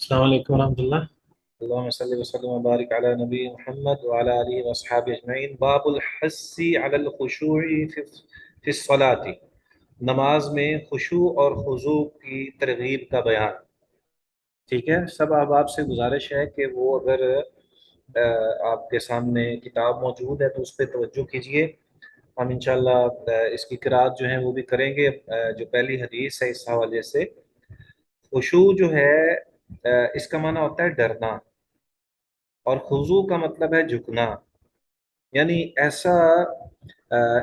السلام علیکم ورحمۃ اللہ۔ اللہم صلی وسلم وبارک علی نبی محمد وعلی آلہ وصحابہ اجمعین۔ باب الحث علی الخشوع فی الصلاۃ، نماز میں خشوع اور خضوع کی ترغیب کا بیان۔ ٹھیک ہے، سب احباب سے گزارش ہے کہ وہ اگر آپ کے سامنے کتاب موجود ہے تو اس پہ توجہ کیجئے۔ ہم انشاءاللہ اس کی قرأت جو ہے وہ بھی کریں گے۔ جو پہلی حدیث ہے اس حوالے سے، خشوع جو ہے اس کا معنی ہوتا ہے ڈرنا، اور خضوع کا مطلب ہے جھکنا۔ یعنی ایسا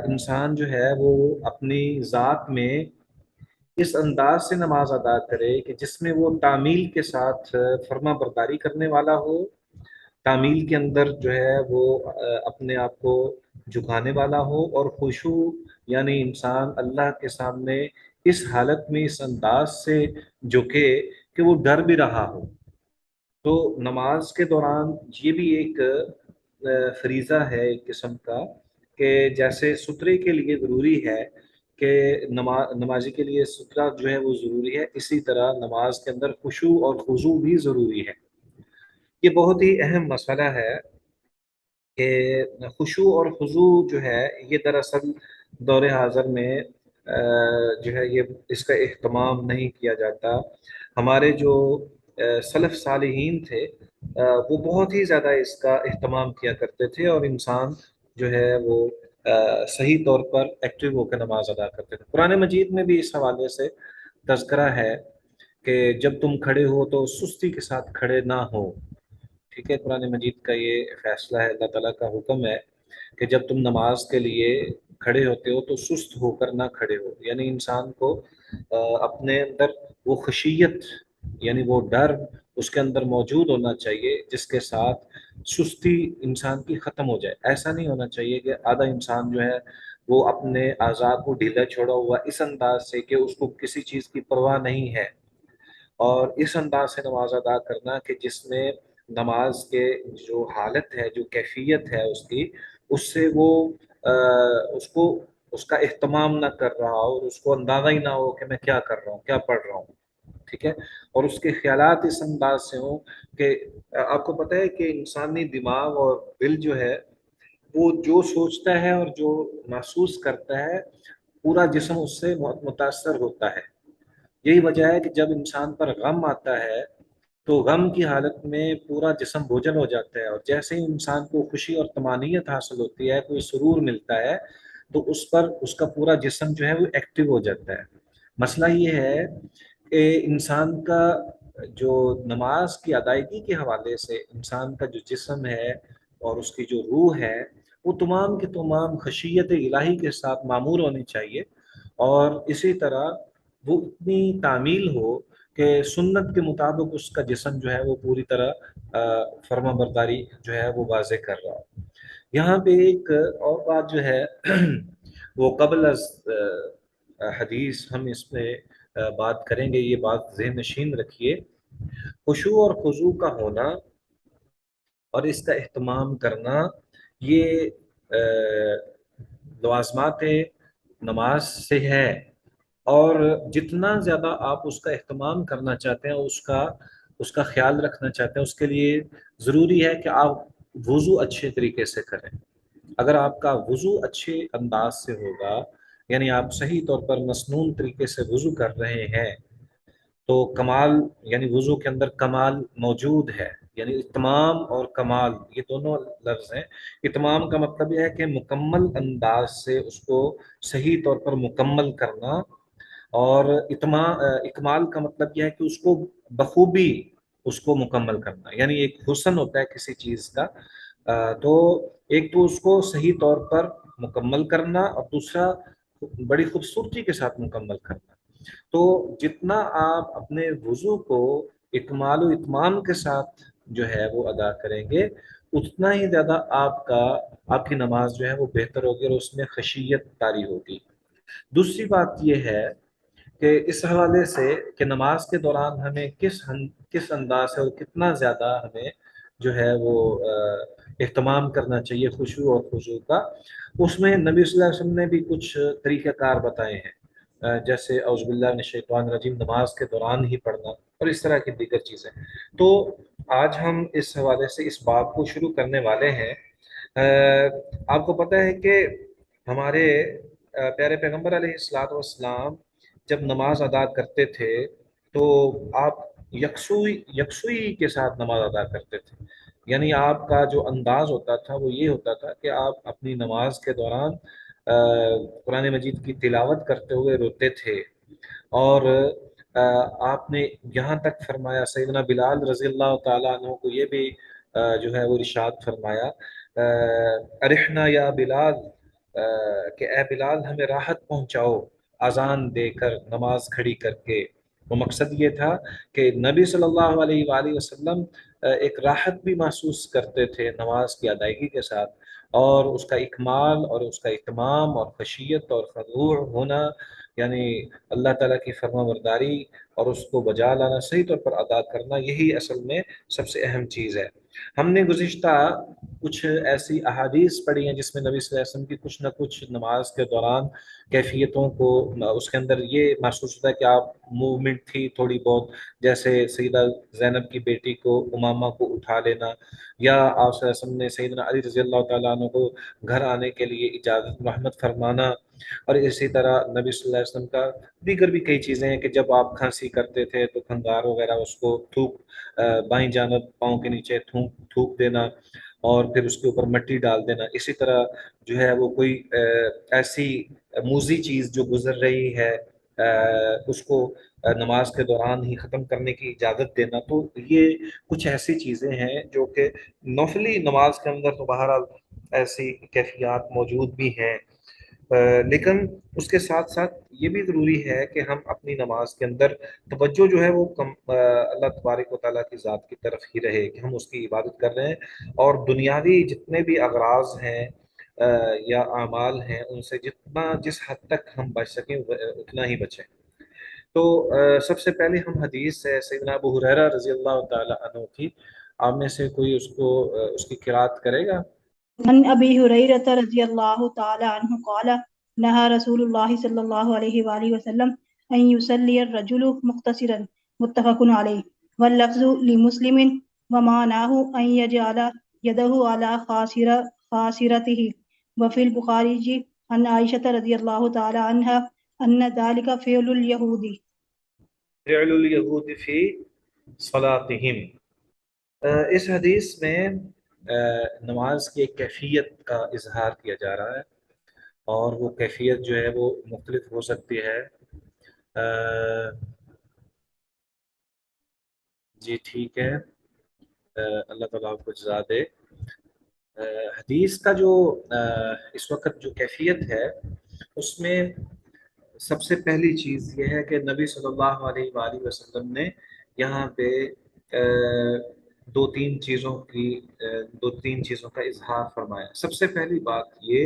انسان جو ہے وہ اپنی ذات میں اس انداز سے نماز ادا کرے کہ جس میں وہ تعمیل کے ساتھ فرما برداری کرنے والا ہو، تعمیل کے اندر جو ہے وہ اپنے آپ کو جھکانے والا ہو، اور خشوع یعنی انسان اللہ کے سامنے اس حالت میں اس انداز سے جھکے کہ وہ ڈر بھی رہا ہو۔ تو نماز کے دوران یہ بھی ایک فریضہ ہے ایک قسم کا، کہ جیسے سترے کے لیے ضروری ہے کہ نمازی کے لیے سترہ جو ہے وہ ضروری ہے، اسی طرح نماز کے اندر خشوع اور خضوع بھی ضروری ہے۔ یہ بہت ہی اہم مسئلہ ہے کہ خشوع اور خضوع جو ہے یہ دراصل دور حاضر میں جو ہے یہ اس کا اہتمام نہیں کیا جاتا۔ ہمارے جو سلف صالحین تھے وہ بہت ہی زیادہ اس کا اہتمام کیا کرتے تھے، اور انسان جو ہے وہ صحیح طور پر ایکٹیو ہو کر نماز ادا کرتے تھے۔ قرآن مجید میں بھی اس حوالے سے تذکرہ ہے کہ جب تم کھڑے ہو تو سستی کے ساتھ کھڑے نہ ہو۔ ٹھیک ہے، قرآن مجید کا یہ فیصلہ ہے، اللہ تعالیٰ کا حکم ہے کہ جب تم نماز کے لیے کھڑے ہوتے ہو تو سست ہو کر نہ کھڑے ہو۔ یعنی انسان کو اپنے اندر وہ خشیت یعنی وہ ڈر اس کے اندر موجود ہونا چاہیے، جس کے ساتھ سستی انسان کی ختم ہو جائے۔ ایسا نہیں ہونا چاہیے کہ آدھا انسان جو ہے وہ اپنے اعضاء کو ڈھیلا چھوڑا ہوا اس انداز سے کہ اس کو کسی چیز کی پرواہ نہیں ہے، اور اس انداز سے نماز ادا کرنا کہ جس میں نماز کے جو حالت ہے، جو کیفیت ہے اس کی، اس سے وہ اس کو اس کا اہتمام نہ کر رہا ہو، اور اس کو اندازہ ہی نہ ہو کہ میں کیا کر رہا ہوں، کیا پڑھ رہا ہوں۔ ٹھیک ہے، اور اس کے خیالات اس انداز سے ہوں کہ آپ کو پتہ ہے کہ انسانی دماغ اور دل جو ہے وہ جو سوچتا ہے اور جو محسوس کرتا ہے، پورا جسم اس سے بہت متاثر ہوتا ہے۔ یہی وجہ ہے کہ جب انسان پر غم آتا ہے تو غم کی حالت میں پورا جسم بوجھل ہو جاتا ہے، اور جیسے ہی انسان کو خوشی اور طمانینت حاصل ہوتی ہے، کوئی سرور ملتا ہے، تو اس پر اس کا پورا جسم جو ہے وہ ایکٹیو ہو جاتا ہے۔ مسئلہ یہ ہے کہ انسان کا جو نماز کی ادائیگی کے حوالے سے انسان کا جو جسم ہے اور اس کی جو روح ہے، وہ تمام کے تمام خشیت الہی کے ساتھ معمور ہونی چاہیے، اور اسی طرح وہ اتنی تعمیل ہو کہ سنت کے مطابق اس کا جسم جو ہے وہ پوری طرح فرما برداری جو ہے وہ واضح کر رہا ہو۔ یہاں پہ ایک اور بات جو ہے وہ قبل از حدیث ہم اس میں بات کریں گے، یہ بات ذہن نشین رکھیے۔ خشوع اور خضوع کا ہونا اور اس کا اہتمام کرنا، یہ لوازمات نماز سے ہے، اور جتنا زیادہ آپ اس کا اہتمام کرنا چاہتے ہیں، اس کا خیال رکھنا چاہتے ہیں، اس کے لیے ضروری ہے کہ آپ وضو اچھے طریقے سے کریں۔ اگر آپ کا وضو اچھے انداز سے ہوگا، یعنی آپ صحیح طور پر مسنون طریقے سے وضو کر رہے ہیں، تو کمال یعنی وضو کے اندر کمال موجود ہے۔ یعنی اتمام اور کمال یہ دونوں لفظ ہیں۔ اتمام کا مطلب یہ ہے کہ مکمل انداز سے اس کو صحیح طور پر مکمل کرنا، اور اکمال کا مطلب یہ ہے کہ اس کو بخوبی اس کو مکمل کرنا۔ یعنی ایک حسن ہوتا ہے کسی چیز کا، تو ایک تو اس کو صحیح طور پر مکمل کرنا، اور دوسرا بڑی خوبصورتی کے ساتھ مکمل کرنا۔ تو جتنا آپ اپنے وضو کو اکمال و اتمام کے ساتھ جو ہے وہ ادا کریں گے، اتنا ہی زیادہ آپ کی نماز جو ہے وہ بہتر ہوگی، اور اس میں خشیت طاری ہوگی۔ دوسری بات یہ ہے کہ اس حوالے سے کہ نماز کے دوران ہمیں کس انداز سے اور کتنا زیادہ ہمیں جو ہے وہ اہتمام کرنا چاہیے خشوع اور خضوع کا، اس میں نبی صلی اللہ علیہ وسلم نے بھی کچھ طریقہ کار بتائے ہیں، جیسے اعوذ باللہ من الشیطان الرجیم نماز کے دوران ہی پڑھنا، اور اس طرح کی دیگر چیزیں۔ تو آج ہم اس حوالے سے اس باب کو شروع کرنے والے ہیں۔ آپ کو پتہ ہے کہ ہمارے پیارے پیغمبر علیہ الصلوۃ والسلام جب نماز ادا کرتے تھے تو آپ یکسوئی کے ساتھ نماز ادا کرتے تھے، یعنی آپ کا جو انداز ہوتا تھا وہ یہ ہوتا تھا کہ آپ اپنی نماز کے دوران قرآن مجید کی تلاوت کرتے ہوئے روتے تھے، اور آپ نے یہاں تک فرمایا، سیدنا بلال رضی اللہ تعالیٰ عنہ کو یہ بھی جو ہے وہ ارشاد فرمایا، ارحنا یا بلال، کہ اے بلال ہمیں راحت پہنچاؤ اذان دے کر، نماز کھڑی کر کے۔ وہ مقصد یہ تھا کہ نبی صلی اللہ علیہ وآلہ وسلم ایک راحت بھی محسوس کرتے تھے نماز کی ادائیگی کے ساتھ، اور اس کا اکمال اور اس کا اتمام اور خشیت اور خضوع ہونا، یعنی اللہ تعالیٰ کی فرما برداری اور اس کو بجا لانا، صحیح طور پر ادا کرنا، یہی اصل میں سب سے اہم چیز ہے۔ ہم نے گزشتہ کچھ ایسی احادیث پڑھی ہیں جس میں نبی صلی اللہ علیہ وسلم کی کچھ نہ کچھ نماز کے دوران کیفیتوں کو، اس کے اندر یہ محسوس ہوتا ہے کہ آپ موومنٹ تھی تھوڑی بہت، جیسے سیدہ زینب کی بیٹی کو، امامہ کو اٹھا لینا، یا آپ صلی اللہ علیہ وسلم نے سیدنا علی رضی اللہ تعالیٰ عنہ کو گھر آنے کے لیے اجازت رحمت فرمانا، اور اسی طرح نبی صلی اللہ علیہ وسلم کا دیگر بھی کئی چیزیں ہیں کہ جب آپ کھانسی کرتے تھے تو کھنگار وغیرہ اس کو تھوک، بائیں جانب پاؤں کے نیچے تھوک دینا اور پھر اس کے اوپر مٹی ڈال دینا۔ اسی طرح جو ہے وہ کوئی ایسی موذی چیز جو گزر رہی ہے اس کو نماز کے دوران ہی ختم کرنے کی اجازت دینا۔ تو یہ کچھ ایسی چیزیں ہیں جو کہ نفلی نماز کے اندر تو بہرحال ایسی کیفیات موجود بھی ہیں، لیکن اس کے ساتھ ساتھ یہ بھی ضروری ہے کہ ہم اپنی نماز کے اندر توجہ جو ہے وہ اللہ تبارک و تعالیٰ کی ذات کی طرف ہی رہے، کہ ہم اس کی عبادت کر رہے ہیں، اور دنیاوی جتنے بھی اغراض ہیں یا اعمال ہیں ان سے جس حد تک ہم بچ سکیں اتنا ہی بچیں۔ تو سب سے پہلے ہم حدیث ہے سیدنا ابو ہریرہ رضی اللہ تعالی عنہ کی، آپ میں سے کوئی اس کو اس کی قرات کرے گا؟ عن ابی ہریرہ رضی اللہ تعالی عنہ قال نہى رسول اللہ صلی اللہ علیہ وآلہ وسلم ان يصلي الرجل مختصرا متفق علیہ، واللفظ لمسلم ومعناه ان يجعل يده على خاصرته، وفي البخاری عن عائشة رضی اللہ تعالی عنها ان ذلك فعل اليهود، فعل اليهود في صلاتهم۔ اس حدیث میں نماز کی ایک کیفیت کا اظہار کیا جا رہا ہے، اور وہ کیفیت جو ہے وہ مختلف ہو سکتی ہے۔ جی ٹھیک ہے، اللہ تعالیٰ آپ کو جزا دے۔ حدیث کا جو اس وقت جو کیفیت ہے اس میں سب سے پہلی چیز یہ ہے کہ نبی صلی اللہ علیہ وآلہ وسلم نے یہاں پہ دو تین چیزوں کا اظہار فرمایا۔ سب سے پہلی بات یہ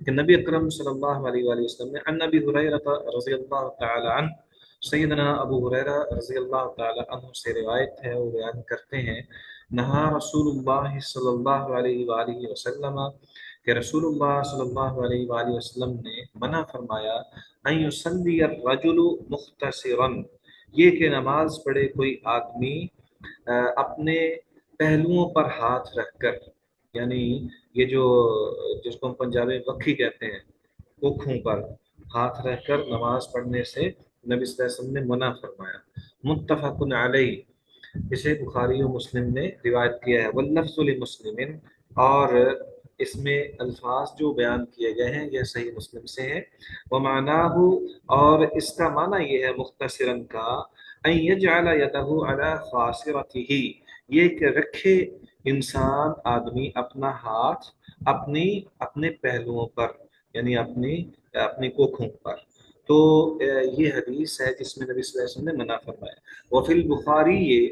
کہ نبی اکرم صلی اللہ علیہ وآلہ وسلم نے عن ابی ہریرہ رضی اللہ تعالی عنہ، سیدنا ابو ہریرہ رضی اللہ تعالی عنہ سے روایت ہے، وہ بیان کرتے ہیں، نہا رسول اللہ صلی اللہ علیہ وآلہ وسلم، کہ رسول اللہ صلی اللہ علیہ وآلہ وسلم نے منع فرمایا، ان یصلی الرجل مختصرا، یہ کہ نماز پڑھے کوئی آدمی اپنے پہلوؤں پر ہاتھ رکھ کر، یعنی یہ جس کو ہم پنجابی میں وکھی کہتے ہیں، کوکھوں پر ہاتھ رکھ کر نماز پڑھنے سے نبی صلی اللہ علیہ وسلم نے منع فرمایا۔ متفق علیہ، اسے بخاری و مسلم نے روایت کیا ہے۔ واللفظ لمسلم، اور اس میں الفاظ جو بیان کیے گئے ہیں یہ صحیح مسلم سے ہیں۔ ومعناہ، اور اس کا معنی یہ ہے مختصراً کا، ان یجعل یدہ علی خاصرتہ، یہ کہ رکھے انسان آدمی اپنا ہاتھ اپنے پہلوؤں پر، یعنی اپنی کوکھوں پر۔ تو یہ حدیث ہے جس میں نبی صلی اللہ علیہ وسلم نے منع فرمایا۔ وفی البخاری، یہ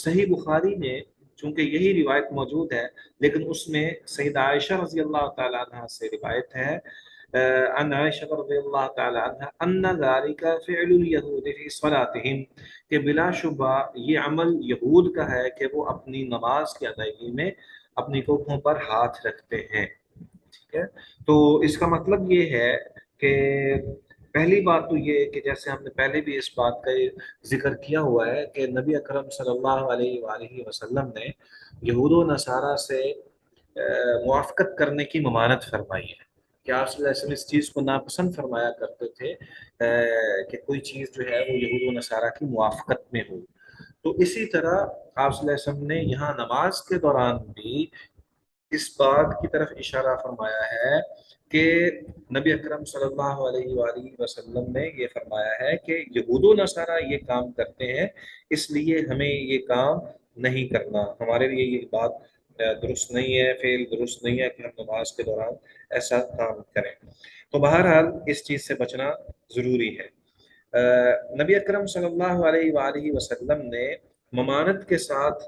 صحیح بخاری میں چونکہ یہی روایت موجود ہے، لیکن اس میں سیدہ عائشہ رضی اللہ تعالی عنہ سے روایت ہے، عن عائشہ رضی اللہ تعالی عنہ ان ذلك فعل اليهود في صلاتهم، کہ بلا شبہ یہ عمل یہود کا ہے کہ وہ اپنی نماز کی ادائیگی میں اپنی کوکھوں پر ہاتھ رکھتے ہیں۔ ٹھیک ہے، تو اس کا مطلب یہ ہے کہ پہلی بات تو یہ کہ جیسے ہم نے پہلے بھی اس بات کا ذکر کیا ہوا ہے کہ نبی اکرم صلی اللہ علیہ وآلہ وسلم نے یہود و نصارہ سے موافقت کرنے کی ممانعت فرمائی ہے کہ آپ صلی اللہ علیہ وسلم اس چیز کو ناپسند فرمایا کرتے تھے کہ کوئی چیز جو ہے وہ یہود و نصارہ کی موافقت میں ہو. تو اسی طرح آپ صلی اللہ علیہ وسلم نے یہاں نماز کے دوران بھی اس بات کی طرف اشارہ فرمایا ہے کہ نبی اکرم صلی اللہ علیہ وآلہ وسلم نے یہ فرمایا ہے کہ یہود و نصارہ یہ کام کرتے ہیں، اس لیے ہمیں یہ کام نہیں کرنا، ہمارے لیے یہ بات درست نہیں ہے، فعل درست نہیں ہے کہ ہم نماز کے دوران ایسا کام کریں. تو بہرحال اس چیز سے بچنا ضروری ہے. نبی اکرم صلی اللہ علیہ وآلہ وسلم نے ممانت کے ساتھ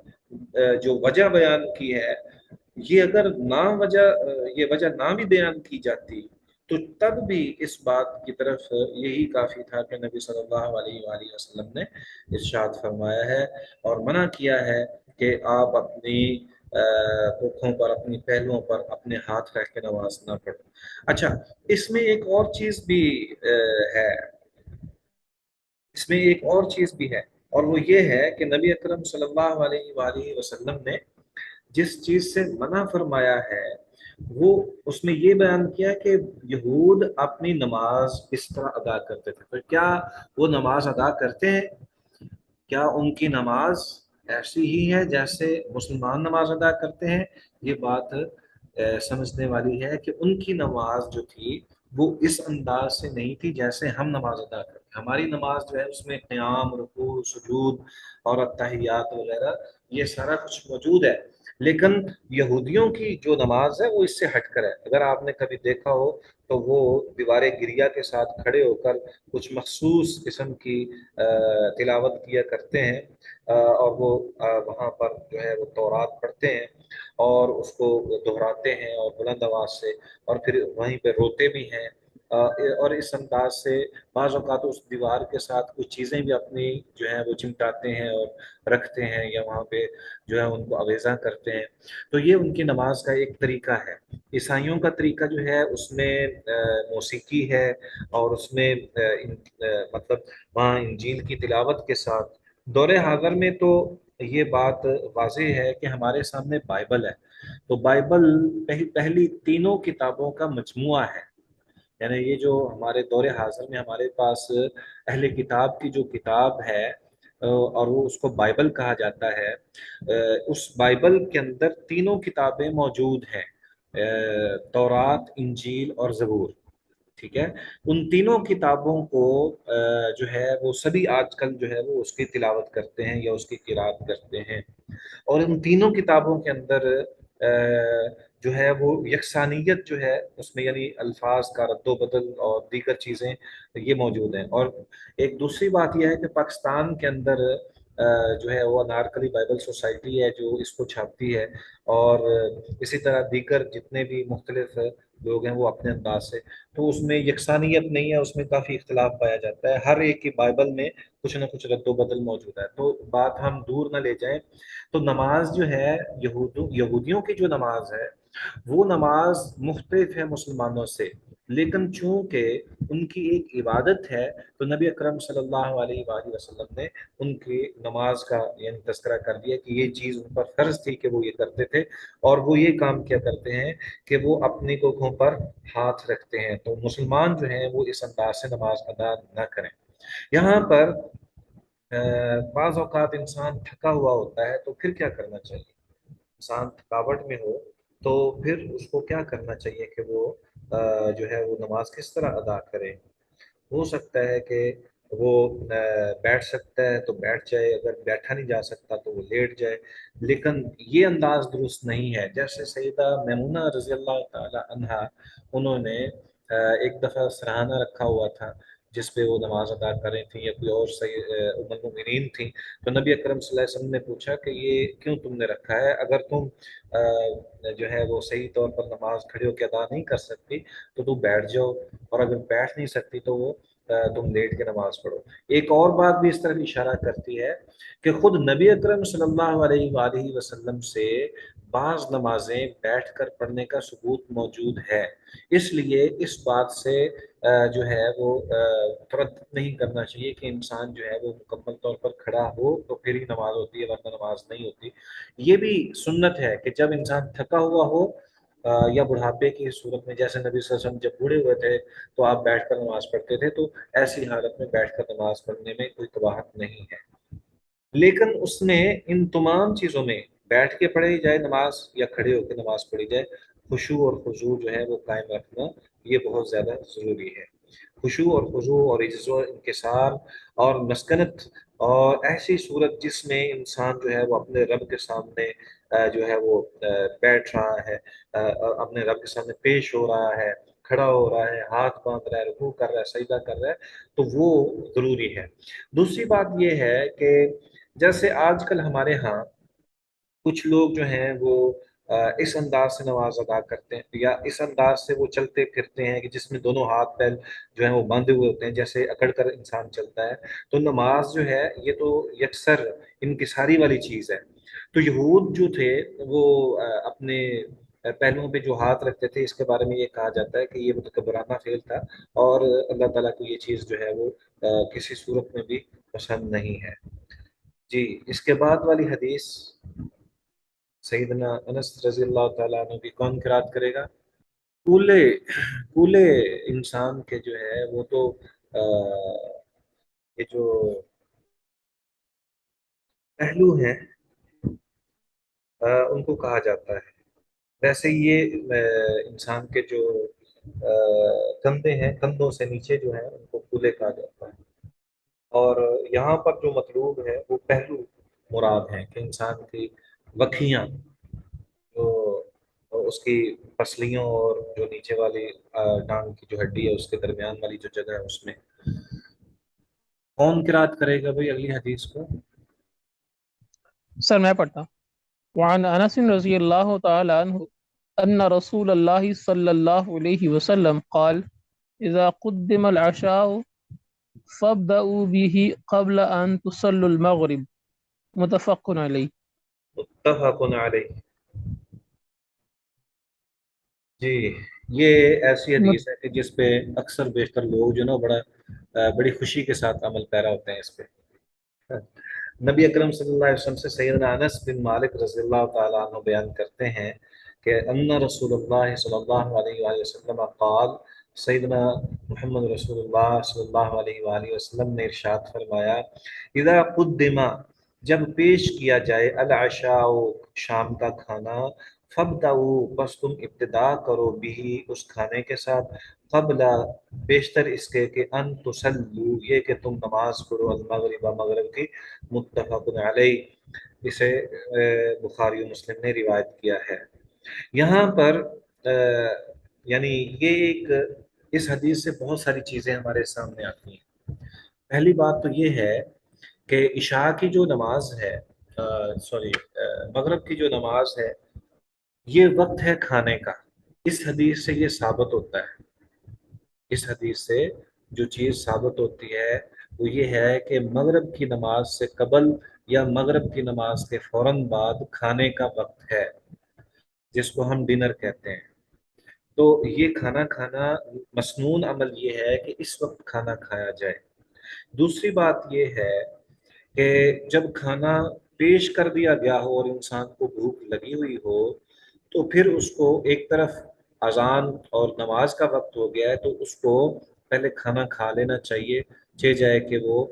جو وجہ بیان کی ہے، یہ اگر یہ وجہ نہ بھی بیان کی جاتی تو تب بھی اس بات کی طرف یہی کافی تھا کہ نبی صلی اللہ علیہ وآلہ وسلم نے ارشاد فرمایا ہے اور منع کیا ہے کہ آپ اپنی پوکھوں پر، اپنی پہلوؤں پر اپنے ہاتھ رکھ کے نماز نہ پڑھو. اچھا، اس میں ایک اور چیز بھی ہے، اس میں ایک اور چیز بھی ہے، اور وہ یہ ہے کہ نبی اکرم صلی اللہ علیہ وآلہ وسلم نے جس چیز سے منع فرمایا ہے وہ اس میں یہ بیان کیا کہ یہود اپنی نماز اس طرح ادا کرتے تھے. تو کیا وہ نماز ادا کرتے ہیں؟ کیا ان کی نماز ایسی ہی ہے جیسے مسلمان نماز ادا کرتے ہیں؟ یہ بات سمجھنے والی ہے کہ ان کی نماز جو تھی وہ اس انداز سے نہیں تھی جیسے ہم نماز ادا کرتے ہیں. ہماری نماز جو ہے اس میں قیام، رکوع، سجود اور التحیات وغیرہ یہ سارا کچھ موجود ہے، لیکن یہودیوں کی جو نماز ہے وہ اس سے ہٹ کر ہے. اگر آپ نے کبھی دیکھا ہو تو وہ دیوار گریہ کے ساتھ کھڑے ہو کر کچھ مخصوص قسم کی تلاوت کیا کرتے ہیں، اور وہ وہاں پر جو ہے وہ تورات پڑھتے ہیں اور اس کو دہراتے ہیں اور بلند آواز سے، اور پھر وہیں پہ روتے بھی ہیں، اور اس انداز سے بعض اوقات اس دیوار کے ساتھ کچھ چیزیں بھی اپنی جو ہیں وہ چمٹاتے ہیں اور رکھتے ہیں یا وہاں پہ جو ہے ان کو آویزاں کرتے ہیں. تو یہ ان کی نماز کا ایک طریقہ ہے. عیسائیوں کا طریقہ جو ہے اس میں موسیقی ہے اور اس میں مطلب وہاں انجیل کی تلاوت کے ساتھ. دور حاضر میں تو یہ بات واضح ہے کہ ہمارے سامنے بائبل ہے، تو بائبل پہلی تینوں کتابوں کا مجموعہ ہے. یعنی یہ جو ہمارے دور حاضر میں ہمارے پاس اہل کتاب کی جو کتاب ہے اور وہ اس کو بائبل کہا جاتا ہے، اس بائبل کے اندر تینوں کتابیں موجود ہیں، تورات، انجیل اور زبور. ٹھیک ہے، ان تینوں کتابوں کو جو ہے وہ سبھی آج کل جو ہے وہ اس کی تلاوت کرتے ہیں یا اس کی قرات کرتے ہیں. اور ان تینوں کتابوں کے اندر جو ہے وہ یکسانیت جو ہے اس میں، یعنی الفاظ کا رد و بدل اور دیگر چیزیں یہ موجود ہیں. اور ایک دوسری بات یہ ہے کہ پاکستان کے اندر جو ہے وہ انارکلی بائبل سوسائٹی ہے جو اس کو چھاپتی ہے، اور اسی طرح دیگر جتنے بھی مختلف لوگ ہیں وہ اپنے انداز سے. تو اس میں یکسانیت نہیں ہے، اس میں کافی اختلاف پایا جاتا ہے. ہر ایک کی بائبل میں کچھ نہ کچھ رد و بدل موجود ہے. تو بات ہم دور نہ لے جائیں، تو نماز جو ہے یہودیوں کی جو نماز ہے وہ نماز مختلف ہے مسلمانوں سے، لیکن چونکہ ان کی ایک عبادت ہے تو نبی اکرم صلی اللہ علیہ وآلہ وسلم نے ان کی نماز کا یعنی تذکرہ کر دیا کہ یہ چیز ان پر فرض تھی کہ وہ یہ کرتے تھے، اور وہ یہ کام کیا کرتے ہیں کہ وہ اپنی کوکھوں پر ہاتھ رکھتے ہیں. تو مسلمان جو ہیں وہ اس انداز سے نماز ادا نہ کریں. یہاں پر بعض اوقات انسان تھکا ہوا ہوتا ہے تو پھر کیا کرنا چاہیے؟ انسان تھکاوٹ میں ہو تو پھر اس کو کیا کرنا چاہیے کہ وہ جو ہے وہ نماز کس طرح ادا کرے؟ ہو سکتا ہے کہ وہ بیٹھ سکتا ہے تو بیٹھ جائے، اگر بیٹھا نہیں جا سکتا تو وہ لیٹ جائے، لیکن یہ انداز درست نہیں ہے. جیسے سیدہ میمونہ رضی اللہ تعالی عنہا، انہوں نے ایک دفعہ سرہانہ رکھا ہوا تھا جس پہ وہ نماز ادا کر رہی تھیں، یا کوئی اور ام المؤمنین تھیں. تو نبی اکرم صلی اللہ علیہ وسلم نے پوچھا کہ یہ کیوں تم نے رکھا ہے؟ اگر تم جو ہے وہ صحیح طور پر نماز کھڑے ہو کے ادا نہیں کر سکتی تو تم بیٹھ جاؤ، اور اگر بیٹھ نہیں سکتی تو وہ تم لیٹ کے نماز پڑھو. ایک اور بات بھی اس طرح اشارہ کرتی ہے کہ خود نبی اکرم صلی اللہ علیہ وآلہ وسلم سے بعض نمازیں بیٹھ کر پڑھنے کا ثبوت موجود ہے. اس لیے اس بات سے جو ہے وہ تردد نہیں کرنا چاہیے کہ انسان جو ہے وہ مکمل طور پر کھڑا ہو تو پھر ہی نماز ہوتی ہے، ورنہ نماز نہیں ہوتی۔ یہ بھی سنت ہے کہ جب انسان تھکا ہوا ہو یا بڑھاپے کی صورت میں، جیسے نبی صلی اللہ علیہ وسلم جب بوڑھے ہوئے تھے تو آپ بیٹھ کر نماز پڑھتے تھے، تو ایسی حالت میں بیٹھ کر نماز پڑھنے میں کوئی قباحت نہیں ہے، لیکن اس میں ان تمام چیزوں میں بیٹھ کے پڑھی جائے نماز یا کھڑے ہو کے نماز پڑھی جائے، خشوع اور خضوع جو ہے وہ قائم رکھنا یہ بہت زیادہ ضروری ہے۔ خشوع اور خضوع اور عجز و انکسار اور مسکنت اور ایسی صورت جس میں انسان جو ہے وہ اپنے رب کے سامنے جو ہے وہ بیٹھ رہا ہے، اپنے رب کے سامنے پیش ہو رہا ہے، کھڑا ہو رہا ہے، ہاتھ باندھ رہا ہے، رکوع کر رہا ہے، سجدہ کر رہا ہے، تو وہ ضروری ہے۔ دوسری بات یہ ہے کہ جیسے آج کل ہمارے ہاں کچھ لوگ جو ہیں وہ اس انداز سے نماز ادا کرتے ہیں یا اس انداز سے وہ چلتے پھرتے ہیں کہ جس میں دونوں ہاتھ پیر جو ہیں وہ باندھے ہوئے ہوتے ہیں، جیسے اکڑ کر انسان چلتا ہے، تو نماز جو ہے یہ تو یکسر انکساری والی چیز ہے۔ تو یہود جو تھے وہ اپنے پہلوؤں پہ جو ہاتھ رکھتے تھے، اس کے بارے میں یہ کہا جاتا ہے کہ یہ متکبرانہ فعل تھا، اور اللہ تعالیٰ کو یہ چیز جو ہے وہ کسی صورت میں بھی پسند نہیں ہے۔ جی، اس کے بعد والی حدیث سیدنا انس رضی اللہ تعالیٰ عنہ کی کون قرات کرے گا؟ کولے کولے انسان کے جو ہے وہ تو یہ جو پہلو ہیں ان کو کہا جاتا ہے۔ ویسے یہ انسان کے جو کندھے ہیں، کندھوں سے نیچے جو ہیں ان کو کولے کہا جاتا ہے، اور یہاں پر جو مطلوب ہے وہ پہلو مراد ہیں کہ انسان کی وکھیاں، جو اس کی پسلیوں اور جو نیچے والی ٹانگ کی جو ہڈی ہے اس کے درمیان والی جو جگہ ہے اس میں۔ کون قرات کرے گا بھائی اگلی حدیث کو؟ سر میں پڑھتا ہوں۔ وعن انس رضی اللہ تعالی عنہ ان رسول اللہ صلی اللہ علیہ وسلم قال اذا قدم العشاء فابدأوا به قبل ان تصلوا المغرب، متفق علیہ۔ متفق علیہ۔ جی، یہ ایسی حدیث ہے کہ جس پہ اکثر بیشتر لوگ جو نا بڑی خوشی کے ساتھ عمل پیرا ہوتے ہیں اس پہ۔ نبی اکرم صلی اللہ علیہ وسلم سے سیدنا انس بن مالک رضی اللہ تعالیٰ عنہ بیان کرتے ہیں کہ ان رسول اللہ صلی اللہ علیہ وآلہ وسلم قال، سیدنا محمد رسول اللہ صلی اللہ علیہ وآلہ وسلم نے ارشاد فرمایا، اذا قدم، جب پیش کیا جائے، العشاء، شام کا کھانا، فابدؤ، بس تم ابتدا کرو، بھی، اس کھانے کے ساتھ، قبل، بیشتر اس کے کہ ان تصلو، یہ کہ تم نماز پڑھو، المغرب، مغرب کی، متفق علیہ، اسے بخاری و مسلم نے روایت کیا ہے۔ یہاں پر یعنی یہ ایک، اس حدیث سے بہت ساری چیزیں ہمارے سامنے آتی ہیں۔ پہلی بات تو یہ ہے کہ عشاء کی جو نماز ہے، مغرب کی جو نماز ہے، یہ وقت ہے کھانے کا۔ اس حدیث سے یہ ثابت ہوتا ہے، اس حدیث سے جو چیز ثابت ہوتی ہے وہ یہ ہے کہ مغرب کی نماز سے قبل یا مغرب کی نماز کے فوراً بعد کھانے کا وقت ہے، جس کو ہم ڈنر کہتے ہیں۔ تو یہ کھانا کھانا، مسنون عمل یہ ہے کہ اس وقت کھانا کھایا جائے۔ دوسری بات یہ ہے کہ جب کھانا پیش کر دیا گیا ہو اور انسان کو بھوک لگی ہوئی ہو، تو پھر اس کو ایک طرف اذان اور نماز کا وقت ہو گیا ہے تو اس کو پہلے کھانا کھا لینا چاہیے، چہ جائے کہ وہ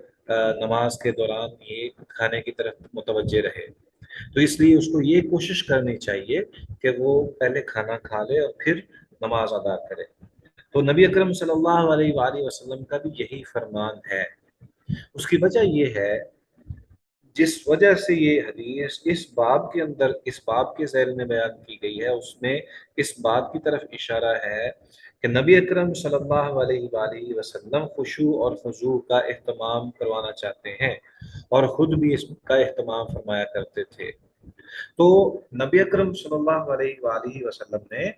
نماز کے دوران یہ کھانے کی طرف متوجہ رہے۔ تو اس لیے اس کو یہ کوشش کرنی چاہیے کہ وہ پہلے کھانا کھا لے اور پھر نماز ادا کرے۔ تو نبی اکرم صلی اللہ علیہ وآلہ وسلم کا بھی یہی فرمان ہے۔ اس کی وجہ یہ ہے، جس وجہ سے یہ حدیث اس باب کے اندر، اس باب کے ذیل میں بیان کی گئی ہے، اس میں اس بات کی طرف اشارہ ہے کہ نبی اکرم صلی اللہ علیہ وآلہ وسلم خشوع اور خضوع کا اہتمام کروانا چاہتے ہیں اور خود بھی اس کا اہتمام فرمایا کرتے تھے۔ تو نبی اکرم صلی اللہ علیہ وآلہ وسلم نے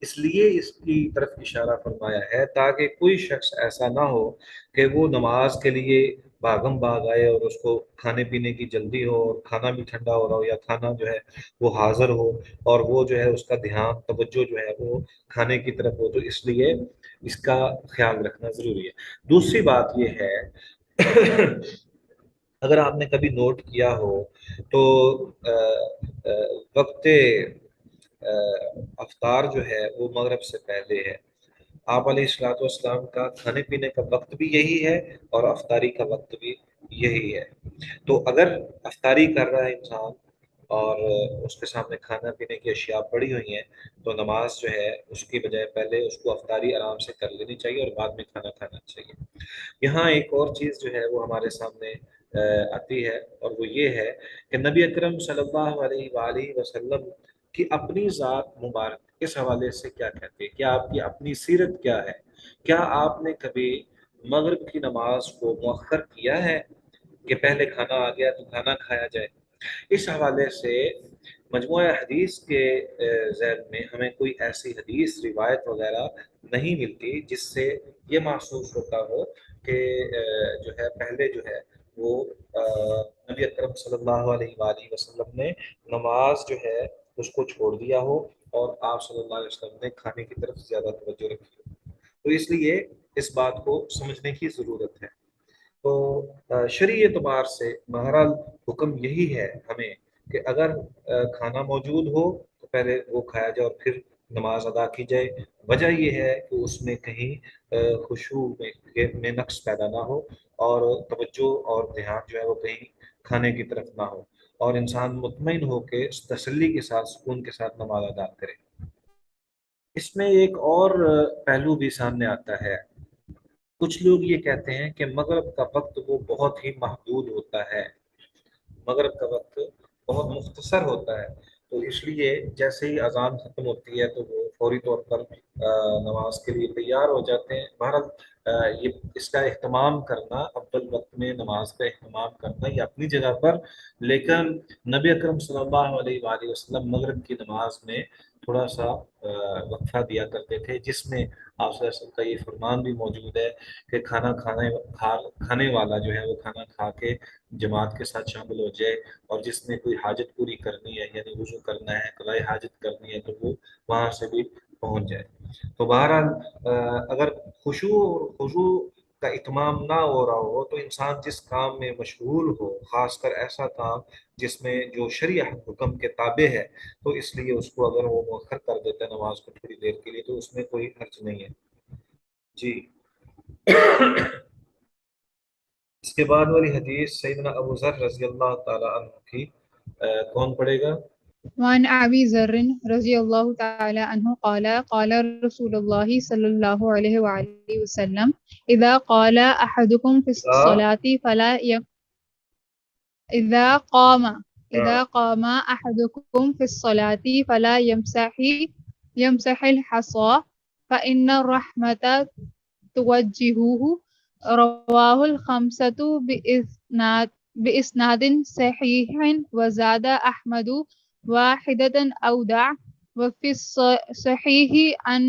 اس لیے اس کی طرف اشارہ فرمایا ہے تاکہ کوئی شخص ایسا نہ ہو کہ وہ نماز کے لیے بھاگم بھاگ آئے اور اس کو کھانے پینے کی جلدی ہو اور کھانا بھی ٹھنڈا ہو رہا ہو یا کھانا جو ہے وہ حاضر ہو اور وہ جو ہے اس کا دھیان، توجہ جو ہے وہ کھانے کی طرف ہو۔ تو اس لیے اس کا خیال رکھنا ضروری ہے۔ دوسری بات یہ ہے اگر آپ نے کبھی نوٹ کیا ہو تو وقت افطار جو ہے وہ مغرب سے پہلے ہے۔ آپ علیہ الصلوۃ والسلام کا کھانے پینے کا وقت بھی یہی ہے اور افطاری کا وقت بھی یہی ہے۔ تو اگر افطاری کر رہا ہے انسان اور اس کے سامنے کھانا پینے کی اشیاء پڑی ہوئی ہیں تو نماز جو ہے اس کی بجائے پہلے اس کو افطاری آرام سے کر لینی چاہیے اور بعد میں کھانا کھانا چاہیے۔ یہاں ایک اور چیز جو ہے وہ ہمارے سامنے آتی ہے اور وہ یہ ہے کہ نبی اکرم صلی اللہ علیہ وآلہ وسلم کی اپنی ذات مبارک اس حوالے سے کیا کہتے ہیں، کیا آپ کی اپنی سیرت کیا ہے؟ کیا آپ نے کبھی مغرب کی نماز کو مؤخر کیا ہے کہ پہلے کھانا آ گیا تو کھانا کھایا جائے؟ اس حوالے سے مجموعہ حدیث کے ذیل میں ہمیں کوئی ایسی حدیث روایت وغیرہ نہیں ملتی جس سے یہ محسوس ہوتا ہو کہ جو ہے پہلے جو ہے وہ نبی اکرم صلی اللہ علیہ وآلہ وسلم نے نماز جو ہے اس کو چھوڑ دیا ہو اور آپ صلی اللہ علیہ وسلم نے کھانے کی طرف زیادہ توجہ رکھی ہو۔ تو اس لیے اس بات کو سمجھنے کی ضرورت ہے۔ تو شرعی اعتبار سے بہرحال حکم یہی ہے ہمیں کہ اگر کھانا موجود ہو تو پہلے وہ کھایا جائے اور پھر نماز ادا کی جائے۔ وجہ یہ ہے کہ اس میں کہیں خشوع میں نقص پیدا نہ ہو اور توجہ اور دھیان جو ہے وہ کہیں کھانے کی طرف نہ ہو اور انسان مطمئن ہو کے تسلی کے ساتھ سکون کے ساتھ نماز ادا کرے۔ اس میں ایک اور پہلو بھی سامنے آتا ہے۔ کچھ لوگ یہ کہتے ہیں کہ مغرب کا وقت وہ بہت ہی محدود ہوتا ہے، مغرب کا وقت بہت مختصر ہوتا ہے، تو اس لیے جیسے ہی اذان ختم ہوتی ہے تو وہ فوری طور پر نماز کے لیے تیار ہو جاتے ہیں۔ بہرحال یہ اس کا اہتمام کرنا، افضل وقت میں نماز کا اہتمام کرنا یہ اپنی جگہ پر، لیکن نبی اکرم صلی اللہ علیہ وآلہ وسلم مغرب کی نماز میں تھوڑا سا وقفہ دیا کرتے تھے، جس میں آپ صلی اللہ علیہ وسلم کا یہ فرمان بھی موجود ہے کہ کھانے والا جو ہے وہ کھانا کھا کے جماعت کے ساتھ شامل ہو جائے، اور جس نے کوئی حاجت پوری کرنی ہے یعنی وضو کرنا ہے، قضائے حاجت کرنی ہے، تو وہ وہاں سے بھی پہنچ جائے۔ تو بہرحال اگر خضوع کا اتمام نہ ہو رہا ہو تو انسان جس کام میں مشغول ہو، خاص کر ایسا کام جس میں جو شریعت حکم کے تابع ہے، تو اس لیے اس کو اگر وہ مؤخر کر دیتا ہے نماز کو تھوڑی دیر کے لیے تو اس میں کوئی حرج نہیں ہے۔ جی اس کے بعد والی حدیث سیدنا ابو ذر رضی اللہ تعالی عنہ کی، کون پڑھے گا؟ وعن أبي ذر رضي الله تعالى عنه قال قال رسول الله صلى الله عليه وآله وسلم إذا قال أحدكم في الصلاة فلا إذا قام أحدكم في الصلاة فلا يمسح الحصى فإن الرحمة توجهه. رواه الخمسة بإسناد صحيح وزاد أحمد واحدة أودع وفي الصحيح عن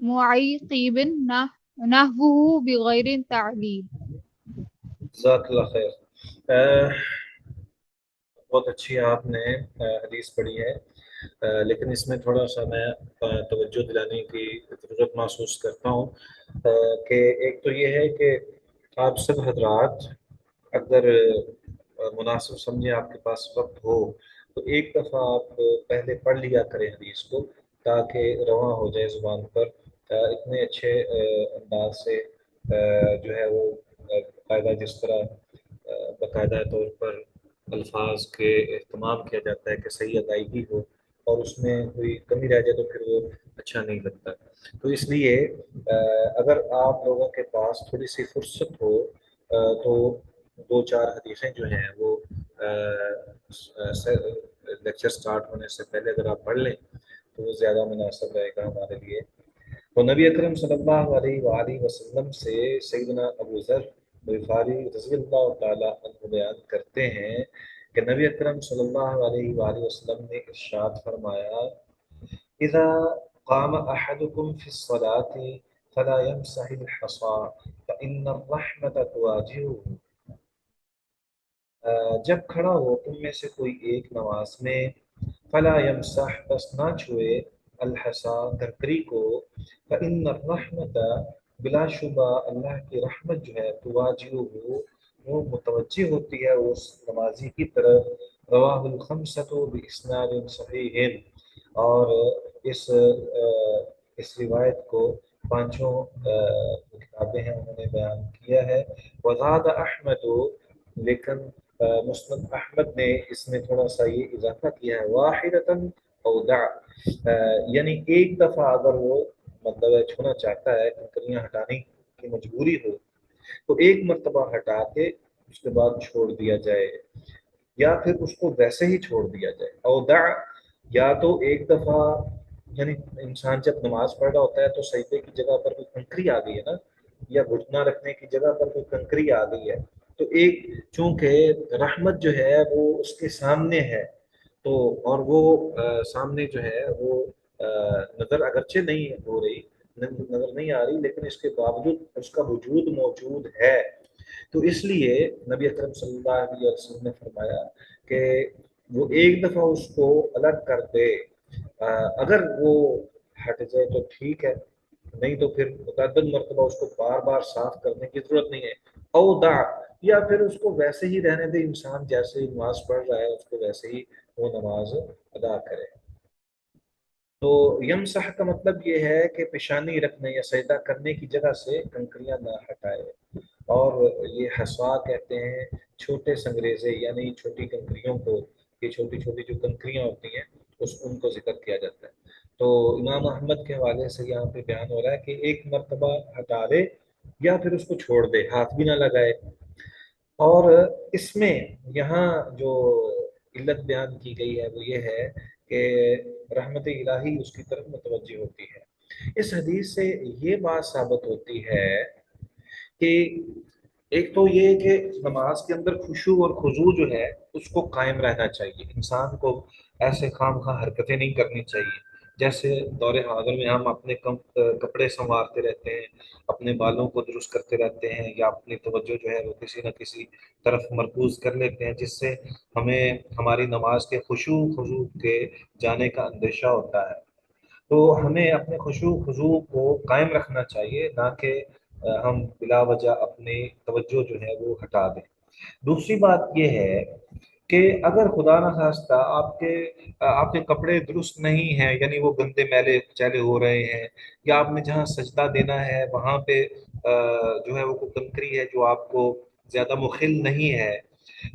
معيقب نحوه بغير تعليل. جزاک اللہ خیر۔ بہت اچھی آپ نے حدیث پڑھی ہے، لیکن اس میں تھوڑا سا میں توجہ دلانے کی ضرورت محسوس کرتا ہوں کہ ایک تو یہ ہے کہ آپ سب حضرات اگر مناسب سمجھیں، آپ کے پاس وقت ہو تو ایک دفعہ آپ پہلے پڑھ لیا کریں حدیث کو تاکہ رواں ہو جائے زبان پر۔ اتنے اچھے انداز سے جو ہے وہ باقاعدہ جس طرح باقاعدہ طور پر الفاظ کے اہتمام کیا جاتا ہے کہ صحیح ادائیگی ہو اور اس میں کوئی کمی رہ جائے تو پھر وہ اچھا نہیں لگتا۔ تو اس لیے اگر آپ لوگوں کے پاس تھوڑی سی فرصت ہو تو دو چار حدیثیں جو ہیں وہ لیکچر سٹارٹ ہونے سے پہلے اگر آپ پڑھ لیں تو وہ زیادہ مناسب رہے گا ہمارے لیے۔ تو نبی اکرم صلی اللہ علیہ وآلہ وسلم سے سیدنا ابو ذر غفاری رضی اللہ تعالیٰ عنہ بیان کرتے ہیں کہ نبی اکرم صلی اللہ علیہ وآلہ وسلم نے ارشاد فرمایا اذا قام احدکم فی الصلاة فلا يمسح الحصى فإن الرحمة تواجهه۔ جب کھڑا ہو تم میں سے کوئی ایک نماز میں، فلا یمسح بس نہ چھوئے، الحسا کنکری کو، فإن الرحمت بلا شبہ اللہ کی رحمت جو ہے تواجہہ وہ متوجہ ہوتی ہے اس نمازی کی طرف. رواہ الخمسۃ باسناد صحیح، اور اس روایت کو پانچوں کتابیں ہیں انہوں نے بیان کیا ہے. وزاد احمد، لیکن مسند احمد نے اس میں تھوڑا سا یہ اضافہ کیا ہے، واحدۃ او دع، یعنی ایک دفعہ اگر وہ مطلب چھونا چاہتا ہے، کنکریاں ہٹانے کی مجبوری ہو تو ایک مرتبہ ہٹا کے اس کے بعد چھوڑ دیا جائے، یا پھر اس کو ویسے ہی چھوڑ دیا جائے. او دع، یا تو ایک دفعہ، یعنی انسان جب نماز پڑھ رہا ہوتا ہے تو سجدے کی جگہ پر کوئی کنکری آ گئی ہے نا، یا گھٹنا رکھنے کی جگہ پر کوئی کنکری آ گئی ہے، تو ایک چونکہ رحمت جو ہے وہ اس کے سامنے ہے، تو اور وہ سامنے جو ہے وہ نظر اگرچہ نہیں ہو رہی، نظر نہیں آ رہی، لیکن اس کے باوجود اس کا وجود موجود ہے. تو اس لیے نبی اکرم صلی اللہ علیہ وسلم نے فرمایا کہ وہ ایک دفعہ اس کو الگ کر دے، اگر وہ ہٹ جائے تو ٹھیک ہے، نہیں تو پھر متعدد مرتبہ اس کو بار بار صاف کرنے کی ضرورت نہیں ہے. او دع، یا پھر اس کو ویسے ہی رہنے دے، انسان جیسے ہی نماز پڑھ رہا ہے اس کو ویسے ہی وہ نماز ادا کرے. تو یمسح کا مطلب یہ ہے کہ پیشانی رکھنے یا سجدہ کرنے کی جگہ سے کنکریاں نہ ہٹائے. اور یہ حسوا کہتے ہیں چھوٹے سنگریزے، یعنی چھوٹی کنکریوں کو، یہ چھوٹی چھوٹی جو کنکریاں ہوتی ہیں ان کو ذکر کیا جاتا ہے. تو امام احمد کے حوالے سے یہاں پہ بیان ہو رہا ہے کہ ایک مرتبہ ہٹا دے یا پھر اس کو چھوڑ دے، ہاتھ بھی نہ لگائے. اور اس میں یہاں جو علت بیان کی گئی ہے وہ یہ ہے کہ رحمت الہی اس کی طرف متوجہ ہوتی ہے. اس حدیث سے یہ بات ثابت ہوتی ہے کہ ایک تو یہ کہ نماز کے اندر خشوع اور خضوع جو ہے اس کو قائم رہنا چاہیے، انسان کو ایسے خام خواہ حرکتیں نہیں کرنی چاہیے جیسے دور حاضر میں ہم اپنے کپڑے سنوارتے رہتے ہیں، اپنے بالوں کو درست کرتے رہتے ہیں، یا اپنی توجہ جو ہے وہ کسی نہ کسی طرف مرکوز کر لیتے ہیں، جس سے ہمیں ہماری نماز کے خشوع خضوع کے جانے کا اندیشہ ہوتا ہے. تو ہمیں اپنے خشوع خضوع کو قائم رکھنا چاہیے، نہ کہ ہم بلا وجہ اپنی توجہ جو ہے وہ ہٹا دیں. دوسری بات یہ ہے کہ اگر خدا نخواستہ آپ کے کپڑے درست نہیں ہیں، یعنی وہ گندے میلے چیلے ہو رہے ہیں، یا آپ نے جہاں سجدہ دینا ہے وہاں پہ جو ہے وہ کنکری ہے جو آپ کو زیادہ مخل نہیں ہے،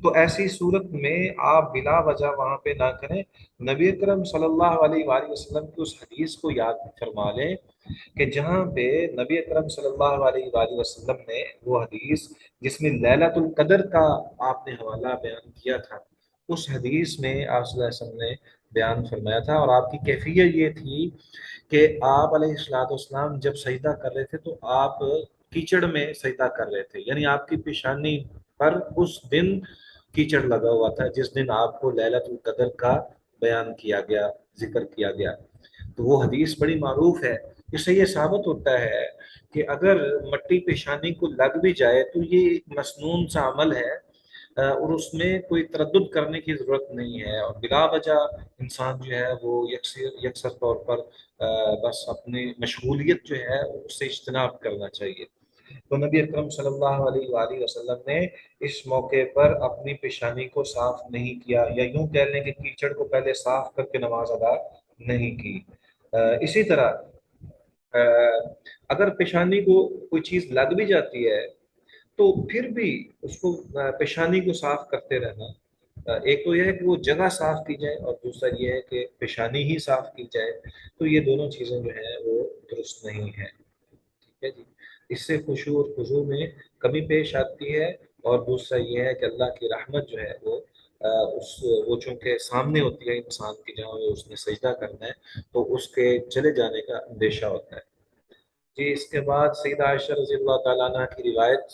تو ایسی صورت میں آپ بلا وجہ وہاں پہ نہ کریں. نبی اکرم صلی اللہ علیہ وآلہ وسلم کی اس حدیث کو یاد فرما لیں کہ جہاں پہ نبی اکرم صلی اللہ علیہ وآلہ وسلم نے وہ حدیث جس میں لیلۃ القدر کا آپ نے حوالہ بیان کیا تھا، اس حدیث میں آپ صلی اللہ علیہ وسلم نے بیان فرمایا تھا، اور آپ کی کیفیت یہ تھی کہ آپ علیہ الصلوۃ والسلام جب سجدہ کر رہے تھے تو آپ کیچڑ میں سجدہ کر رہے تھے، یعنی آپ کی پیشانی پر اس دن کیچڑ لگا ہوا تھا جس دن آپ کو لیلۃ القدر کا بیان کیا گیا، ذکر کیا گیا. تو وہ حدیث بڑی معروف ہے. اس سے یہ ثابت ہوتا ہے کہ اگر مٹی پیشانی کو لگ بھی جائے تو یہ ایک مسنون سا عمل ہے، اور اس میں کوئی تردد کرنے کی ضرورت نہیں ہے، اور بلا وجہ انسان جو ہے وہ یکسر طور پر بس اپنی مشغولیت جو ہے اس سے اجتناب کرنا چاہیے. تو نبی اکرم صلی اللہ علیہ وآلہ وسلم نے اس موقع پر اپنی پیشانی کو صاف نہیں کیا، یا یوں کہہ لیں کہ کیچڑ کو پہلے صاف کر کے نماز ادا نہیں کی. اسی طرح اگر پیشانی کو کوئی چیز لگ بھی جاتی ہے تو پھر بھی اس کو پیشانی کو صاف کرتے رہنا، ایک تو یہ ہے کہ وہ جگہ صاف کی جائے، اور دوسرا یہ ہے کہ پیشانی ہی صاف کی جائے، تو یہ دونوں چیزیں جو ہیں وہ درست نہیں ہیں. ٹھیک ہے جی. اس سے خشوع اور خضوع میں کمی پیش آتی ہے، اور دوسرا یہ ہے کہ اللہ کی رحمت جو ہے وہ چونکہ سامنے ہوتی ہے انسان کی، جہاں اس نے سجدہ کرنا ہے تو اس کے چلے جانے کا اندیشہ ہوتا ہے. جی اس کے بعد سیدہ عائشہ رضی اللہ تعالیٰ عنہ کی روایت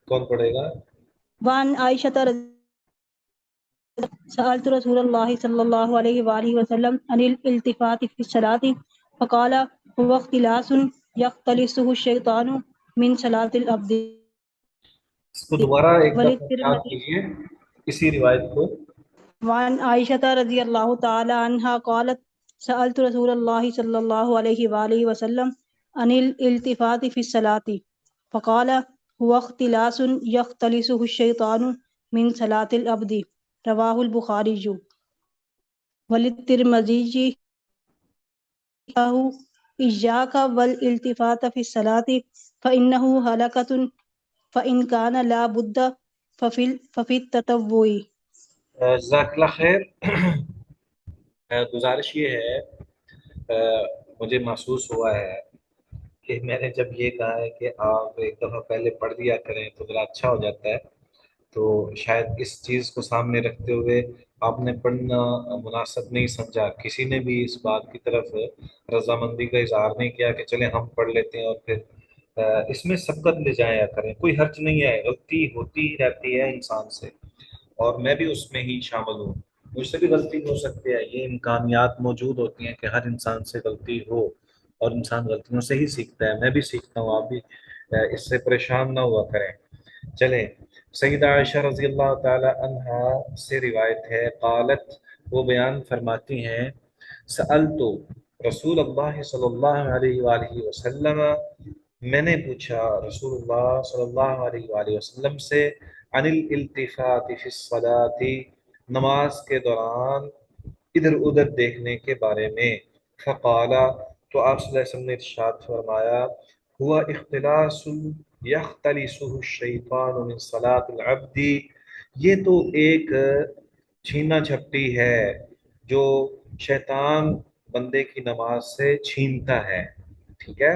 کون پڑھے گا؟ وان عائشہ سألت رسول الله صلى الله عليه وآله وسلم عن الالتفات في الصلاة فقال هو اختلاس يختلسه الشيطان من صلاة العبد. اس کو دوبارہ ایک دفعہ یاد کیجیے اسی روایت کو. وعن عائشة رضی اللہ تعالی عنہ قالت سألت رسول الله صلى الله عليه وآله وسلم عن الالتفات في الصلاة فقال هو اختلاس يختلسه الشيطان من صلاة العبد رواه البخاري وللترمذي إياك والالتفات في الصلاة فإنه هلكة فإن كان لا بد ففي التطوع. جزاک اللہ خیر. گزارش یہ ہے، مجھے محسوس ہوا ہے کہ میں نے جب یہ کہا ہے کہ آپ ایک دفعہ پہلے پڑھ دیا کریں تو ذرا اچھا ہو جاتا ہے، تو شاید اس چیز کو سامنے رکھتے ہوئے آپ نے پڑھنا مناسب نہیں سمجھا. کسی نے بھی اس بات کی طرف رضامندی کا اظہار نہیں کیا کہ چلیں ہم پڑھ لیتے ہیں اور پھر اس میں سبقت لے جایا کریں. کوئی حرج نہیں ہے، غلطی ہوتی ہی رہتی ہے انسان سے، اور میں بھی اس میں ہی شامل ہوں. مجھ سے بھی غلطی ہو سکتی ہے، یہ امکانیات موجود ہوتی ہیں کہ ہر انسان سے غلطی ہو، اور انسان غلطیوں سے ہی سیکھتا ہے. میں بھی سیکھتا ہوں، آپ بھی اس سے پریشان نہ ہوا کریں. چلیں، سیدہ عائشہ رضی اللہ تعالی عنہا سے روایت ہے، قالت، وہ بیان فرماتی ہیں، سألتو رسول اللہ صلی اللہ علیہ وآلہ وسلم، میں نے پوچھا رسول اللہ صلی اللہ علیہ وآلہ وسلم سے، عن الالتفات فی الصلاۃ، نماز کے دوران ادھر ادھر دیکھنے کے بارے میں. فقالا، تو آپ صلی اللہ علیہ وسلم نے ارشاد فرمایا، ہوا اختلاس یختلسہ الشیطان من صلاۃ العبد، یہ تو ایک چھینا جھپٹی ہے جو شیطان بندے کی نماز سے چھینتا ہے. ٹھیک ہے،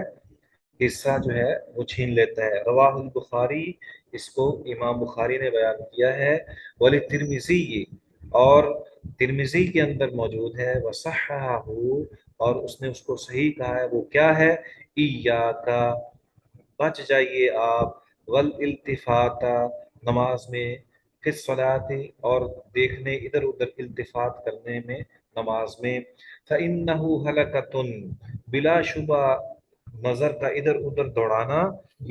حصہ جو ہے وہ چھین لیتا ہے. رواہ البخاری، اس کو امام بخاری نے بیان کیا ہے. ولی ترمذی، اور ترمذی کے اندر موجود ہے، وصححہ، اور اس نے اس کو صحیح کہا ہے. وہ کیا ہے؟ ایاکا، بچ جائیے آپ، والالتفات، نماز میں، فی الصلاۃ، اور دیکھنے ادھر ادھر التفات کرنے میں نماز میں. فإنہ ہلکۃ، بلا شبہ نظر کا ادھر ادھر دوڑانا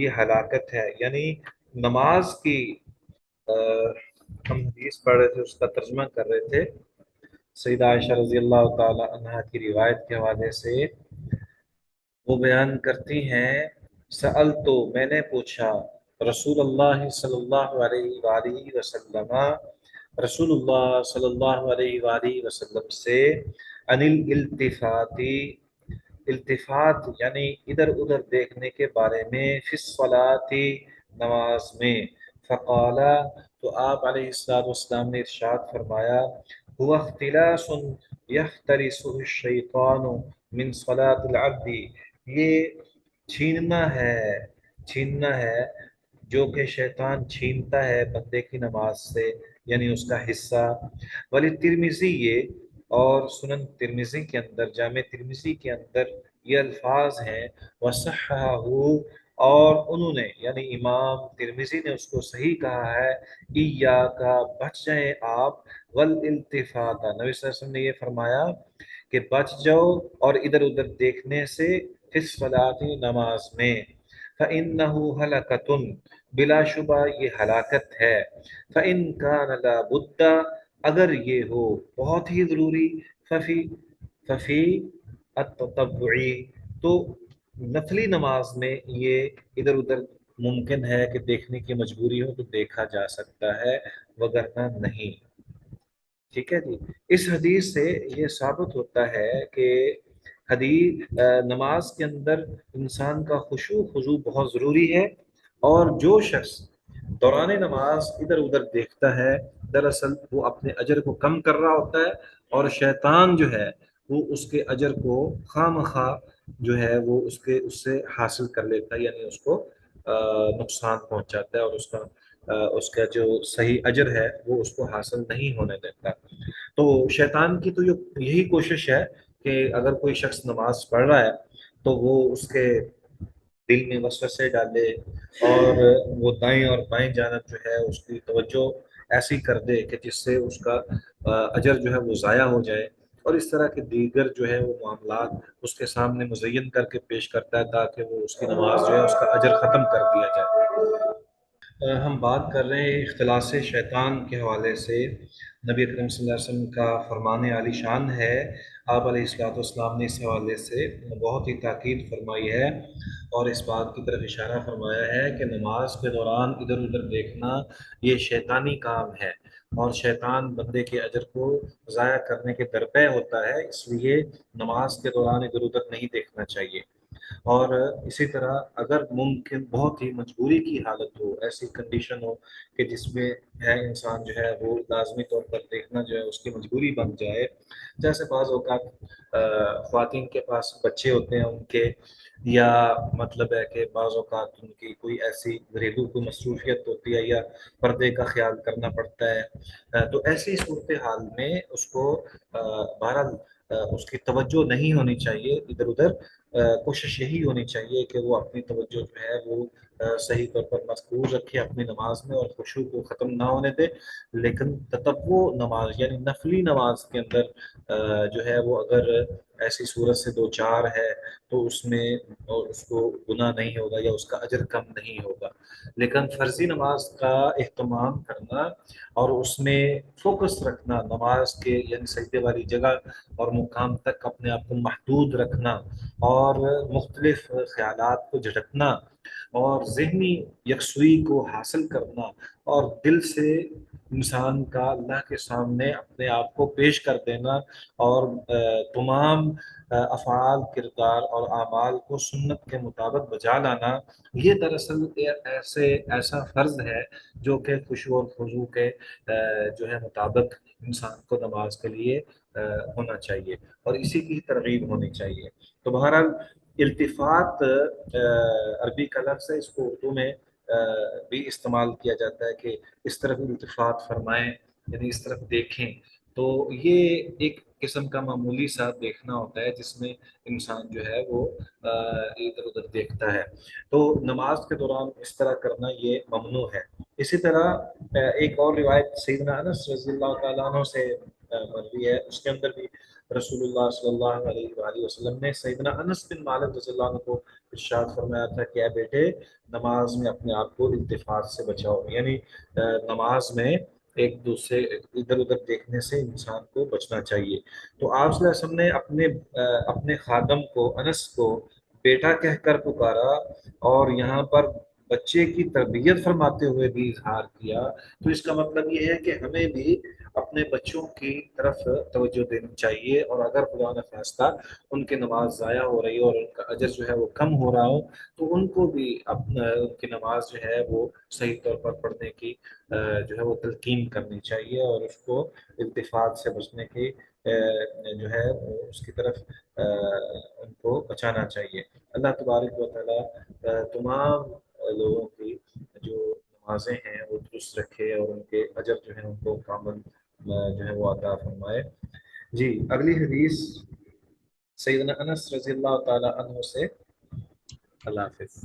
یہ ہلاکت ہے. یعنی نماز کی ہم حدیث پڑھ رہے تھے، اس کا ترجمہ کر رہے تھے. سیدہ عائشہ رضی اللہ تعالی عنہا کی روایت کے حوالے سے وہ بیان کرتی ہیں، سألتو، میں نے پوچھا، رسول اللہ صلی اللہ علیہ وآلہ وسلم، رسول اللہ صلی اللہ علیہ وآلہ وسلم سے، عن الالتفات، التفات یعنی ادھر ادھر دیکھنے کے بارے میں، فی الصلاۃ، نماز میں. فقالا، تو آپ علیہ الصلوۃ والسلام نے ارشاد فرمایا، هو اختلاس یختلسہ الشیطان من صلاۃ العبد، یہ چھیننا ہے جو کہ شیطان چھینتا ہے بندے کی نماز سے، یعنی اس کا حصہ. ولی ترمذی، یہ اور سنن ترمذی کے اندر، جامع ترمذی کے اندر یہ الفاظ ہیں، وصححہ، اور انہوں نے یعنی امام ترمذی نے اس کو صحیح کہا ہے، ایاکا، بچ جائیں آپ، والالتفات، نبی صلی اللہ علیہ وسلم نے یہ فرمایا کہ بچ جاؤ اور ادھر ادھر دیکھنے سے، فی الصلاۃ، نماز میں. فإنہ ہلکۃ، بلا شبہ یہ ہلاکت ہے. فإن کان لا بد، اگر یہ ہو بہت ہی ضروری، ففی التطوعی، تو نفلی نماز میں یہ ادھر ادھر ممکن ہے کہ دیکھنے کی مجبوری ہو تو دیکھا جا سکتا ہے، وگرنہ نہیں. ٹھیک ہے جی. اس حدیث سے یہ ثابت ہوتا ہے کہ نماز کے اندر انسان کا خشوع خضوع بہت ضروری ہے، اور جو شخص دوران نماز ادھر ادھر دیکھتا ہے، دراصل وہ اپنے اجر کو کم کر رہا ہوتا ہے، اور شیطان جو ہے وہ اس کے اجر کو خواہ مخواہ جو ہے وہ اس سے حاصل کر لیتا ہے، یعنی اس کو نقصان پہنچاتا ہے، اور اس کا جو صحیح اجر ہے وہ اس کو حاصل نہیں ہونے دیتا. تو شیطان کی تو یہی کوشش ہے کہ اگر کوئی شخص نماز پڑھ رہا ہے تو وہ اس کے دل میں وسوسے ڈالے، اور وہ دائیں اور بائیں جانب جو ہے اس کی توجہ ایسی کر دے کہ جس سے اس کا اجر جو ہے وہ ضائع ہو جائے، اور اس طرح کے دیگر جو ہے وہ معاملات اس کے سامنے مزین کر کے پیش کرتا ہے تاکہ وہ اس کی نماز جو ہے اس کا اجر ختم کر دیا جائے. ہم بات کر رہے ہیں اختلاس شیطان کے حوالے سے. نبی اکرم صلی اللہ علیہ وسلم کا فرمان عالی شان ہے. آپ علیہ السلام نے اس حوالے سے بہت ہی تاکید فرمائی ہے اور اس بات کی طرف اشارہ فرمایا ہے کہ نماز کے دوران ادھر ادھر دیکھنا یہ شیطانی کام ہے اور شیطان بندے کے اجر کو ضائع کرنے کے درپے ہوتا ہے، اس لیے نماز کے دوران ادھر ادھر نہیں دیکھنا چاہیے. اور اسی طرح اگر ممکن بہت ہی مجبوری کی حالت ہو، ایسی کنڈیشن ہو کہ جس میں ہے انسان جو ہے وہ لازمی طور پر دیکھنا جو ہے اس کی مجبوری بن جائے، جیسے بعض اوقات خواتین کے پاس بچے ہوتے ہیں ان کے، یا مطلب ہے کہ بعض اوقات ان کی کوئی ایسی گھریلو کوئی مصروفیت ہوتی ہے یا پردے کا خیال کرنا پڑتا ہے، تو ایسی صورتحال میں اس کو بہرحال اس کی توجہ نہیں ہونی چاہیے ادھر ادھر. کوشش یہی ہونی چاہیے کہ وہ اپنی توجہ جو ہے وہ صحیح طور پر مرکوز رکھے اپنی نماز میں اور خشوع کو ختم نہ ہونے دے. لیکن تطوع نماز یعنی نفلی نماز کے اندر جو ہے وہ اگر ایسی صورت سے دو چار ہے تو اس میں اور اس کو گناہ نہیں ہوگا یا اس کا اجر کم نہیں ہوگا. لیکن فرضی نماز کا اہتمام کرنا اور اس میں فوکس رکھنا، نماز کے یعنی سجدے والی جگہ اور مقام تک اپنے آپ کو محدود رکھنا اور مختلف خیالات کو جھٹکنا اور ذہنی یکسوئی کو حاصل کرنا اور دل سے انسان کا اللہ کے سامنے اپنے آپ کو پیش کر دینا اور تمام افعال، کردار اور اعمال کو سنت کے مطابق بجا لانا، یہ دراصل ایسا فرض ہے جو کہ خشوع اور خضوع کے جو ہے مطابق انسان کو نماز کے لیے ہونا چاہیے اور اسی کی ترغیب ہونی چاہیے. تو بہرحال التفات عربی کا لفظ ہے، اس کو اردو میں بھی استعمال کیا جاتا ہے کہ اس طرف التفات فرمائیں یعنی اس طرف دیکھیں. تو یہ ایک قسم کا معمولی سا دیکھنا ہوتا ہے جس میں انسان جو ہے وہ ادھر ادھر دیکھتا ہے. تو نماز کے دوران اس طرح کرنا یہ ممنوع ہے. اسی طرح ایک اور روایت سیدنا انس رضی اللہ تعالیٰ عنہ سے مروی ہے، اس کے اندر بھی رسول اللہ صلی اللہ علیہ وآلہ وسلم نے سیدنا انس بن مالک رضی اللہ عنہ کو ارشاد فرمایا تھا کہ اے بیٹے نماز میں اپنے آپ کو التفات سے بچاؤ، یعنی نماز میں ایک دوسرے ادھر ادھر دیکھنے سے انسان کو بچنا چاہیے. تو آپ صلی اللہ علیہ وسلم نے اپنے خادم کو انس کو بیٹا کہہ کر پکارا اور یہاں پر بچے کی تربیت فرماتے ہوئے بھی اظہار کیا. تو اس کا مطلب یہ ہے کہ ہمیں بھی اپنے بچوں کی طرف توجہ دینی چاہیے اور اگر خدا نہ خواستہ ان کی نماز ضائع ہو رہی ہو اور ان کا اجر جو ہے وہ کم ہو رہا ہو تو ان کو بھی ان کی نماز جو ہے وہ صحیح طور پر پڑھنے کی جو ہے وہ تلقین کرنی چاہیے اور اس کو التفات سے بچنے کی جو ہے اس کی طرف ان کو بچانا چاہیے. اللہ تبارک و تعالیٰ تمام لوگوں کی جو نمازیں ہیں وہ درست رکھے اور ان کے اجر جو ہیں ان کو کامل جو ہے وہ عطا فرمائے. جی اگلی حدیث سیدنا انس رضی اللہ تعالیٰ عنہ سے. اللہ حافظ.